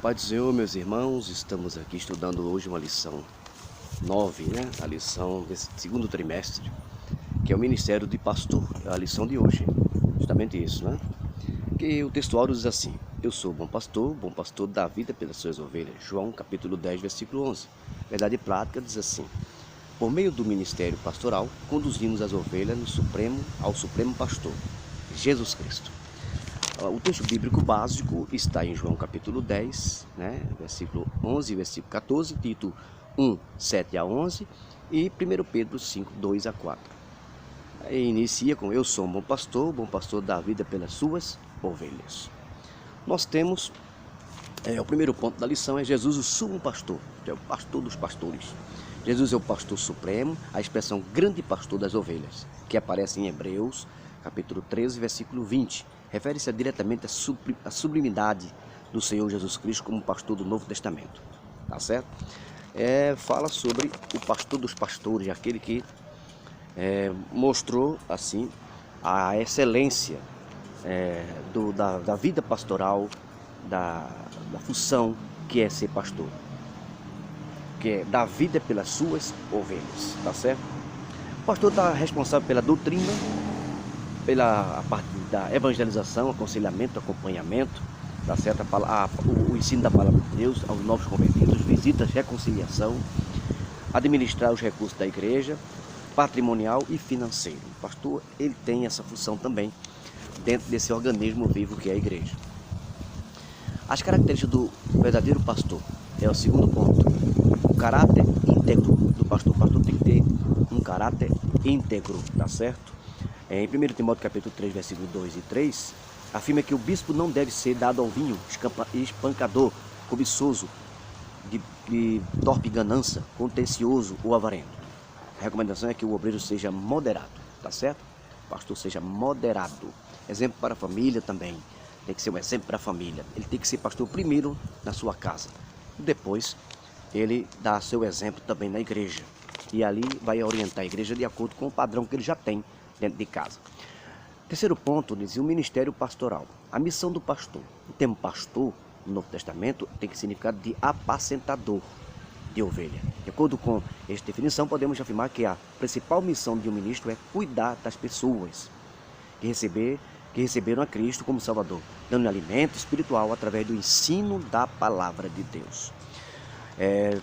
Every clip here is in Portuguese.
Paz do Senhor, meus irmãos, estamos aqui estudando hoje uma lição 9, né? A lição desse segundo trimestre, que é o Ministério de Pastor. É a lição de hoje, justamente isso, né? Que o textuário diz assim: eu sou bom pastor dá vida pelas suas ovelhas. João capítulo 10, versículo 11. Verdade prática diz assim: por meio do ministério pastoral, conduzimos as ovelhas ao Supremo Pastor, Jesus Cristo. O texto bíblico básico está em João capítulo 10, né, versículo 11 e versículo 14, Tito 1, 7 a 11 e 1 Pedro 5, 2 a 4. E inicia com: eu sou um bom pastor dá vida pelas suas ovelhas. Nós temos, o primeiro ponto da lição é Jesus, o sumo pastor, que é o pastor dos pastores. Jesus é o pastor supremo, a expressão grande pastor das ovelhas, que aparece em Hebreus capítulo 13, versículo 20. Refere-se diretamente à sublimidade do Senhor Jesus Cristo como pastor do Novo Testamento. Tá certo? Fala sobre o pastor dos pastores, aquele que mostrou assim a excelência da vida pastoral, da função que é ser pastor, que é dar vida pelas suas ovelhas. Tá certo? O pastor está responsável pela doutrina, pela parte da evangelização, aconselhamento, acompanhamento, tá certo? O ensino da palavra de Deus aos novos convertidos, visitas, reconciliação, administrar os recursos da igreja, patrimonial e financeiro. O pastor, ele tem essa função também dentro desse organismo vivo que é a igreja. As características do verdadeiro pastor é o segundo ponto: o caráter íntegro do pastor. O pastor tem que ter um caráter íntegro, tá certo? Em 1 Timóteo capítulo 3, versículos 2 e 3, afirma que o bispo não deve ser dado ao vinho, espancador, cobiçoso, de torpe ganância, contencioso ou avarento. A recomendação é que o obreiro seja moderado, tá certo? O pastor seja moderado. Exemplo para a família também. Tem que ser um exemplo para a família. Ele tem que ser pastor primeiro na sua casa. Depois, ele dá seu exemplo também na igreja. E ali vai orientar a igreja de acordo com o padrão que ele já tem dentro de casa. Terceiro ponto, dizia o ministério pastoral. A missão do pastor. O termo pastor, no Novo Testamento, tem significado de apacentador de ovelha. De acordo com esta definição, podemos afirmar que a principal missão de um ministro é cuidar das pessoas que receberam a Cristo como Salvador, dando alimento espiritual através do ensino da palavra de Deus.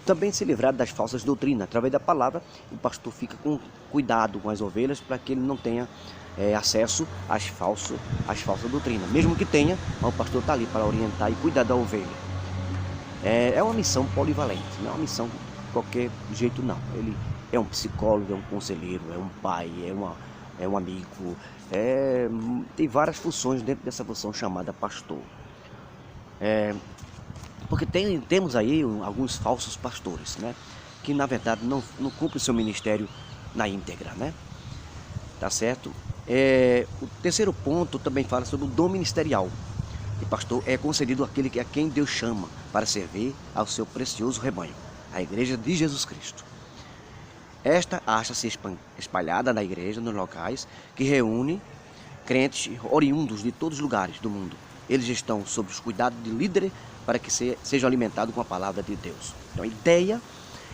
Também se livrar das falsas doutrinas. Através da palavra, o pastor fica com cuidado com as ovelhas para que ele não tenha acesso às falsas doutrinas. Mesmo que tenha, mas o pastor está ali para orientar e cuidar da ovelha. É uma missão polivalente, não é uma missão de qualquer jeito não. Ele é um psicólogo, é um conselheiro, é um pai, é um amigo, tem várias funções dentro dessa função chamada pastor. Porque temos aí alguns falsos pastores, né? Que na verdade não cumprem o seu ministério na íntegra, né? Tá certo? O terceiro ponto também fala sobre o dom ministerial. E pastor é concedido àquele a quem Deus chama para servir ao seu precioso rebanho, a igreja de Jesus Cristo. Esta acha-se espalhada na igreja, nos locais que reúne crentes oriundos de todos os lugares do mundo. Eles estão sob os cuidados de líderes para que sejam alimentados com a palavra de Deus. Então a ideia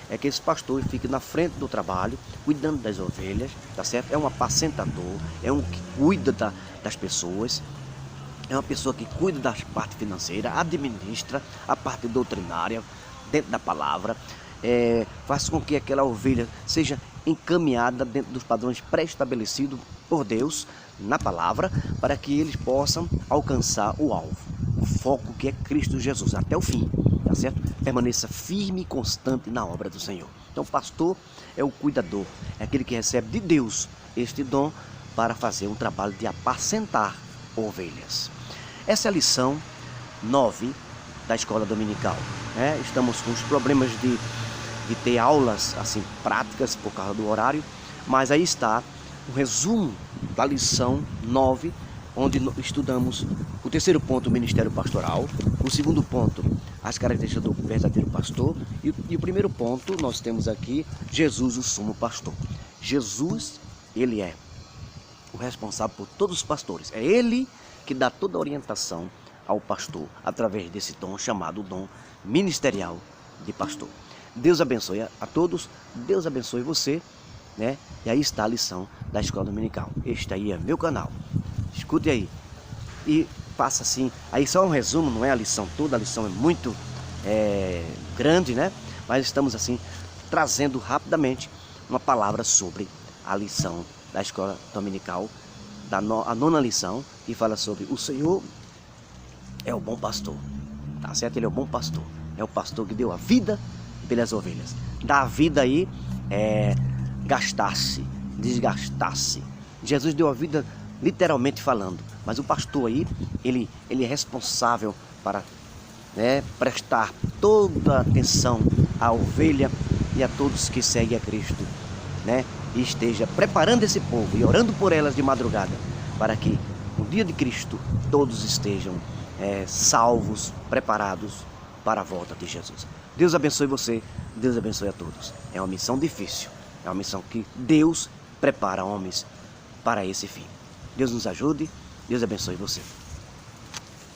é que esse pastor fique na frente do trabalho, cuidando das ovelhas, tá certo? É um apacentador, é um que cuida das pessoas, é uma pessoa que cuida da parte financeira, administra a parte doutrinária dentro da palavra, faz com que aquela ovelha seja encaminhada dentro dos padrões pré-estabelecidos por Deus na palavra, para que eles possam alcançar o alvo, o foco que é Cristo Jesus, até o fim, tá certo? Permaneça firme e constante na obra do Senhor. Então o pastor é o cuidador, é aquele que recebe de Deus este dom para fazer um trabalho de apacentar ovelhas. Essa é a lição 9 da escola dominical. Estamos com os problemas de ter aulas assim práticas por causa do horário, mas aí está o resumo da lição 9, onde estudamos o terceiro ponto, o ministério pastoral, o segundo ponto, as características do verdadeiro pastor, e o primeiro ponto nós temos aqui Jesus, o sumo pastor. Jesus, ele é o responsável por todos os pastores, é ele que dá toda a orientação ao pastor através desse dom chamado dom ministerial de pastor. Deus abençoe a todos, Deus abençoe você, né? E aí está a lição da escola dominical. Este aí é meu canal. Escute aí. E passa assim, aí só um resumo, não é a lição toda, a lição é muito grande, né? Mas estamos assim, trazendo rapidamente uma palavra sobre a lição da escola dominical, a nona lição, que fala sobre o Senhor é o bom pastor, tá certo? Ele é o bom pastor, é o pastor que deu a vida pelas ovelhas. Dar a vida aí é gastar-se, desgastar-se. Jesus deu a vida literalmente falando, mas o pastor aí, ele é responsável para, né, prestar toda a atenção à ovelha e a todos que seguem a Cristo, né? E esteja preparando esse povo e orando por elas de madrugada, para que no dia de Cristo todos estejam salvos, preparados para a volta de Jesus. Deus abençoe você, Deus abençoe a todos. É uma missão difícil, é uma missão que Deus prepara homens para esse fim. Deus nos ajude, Deus abençoe você.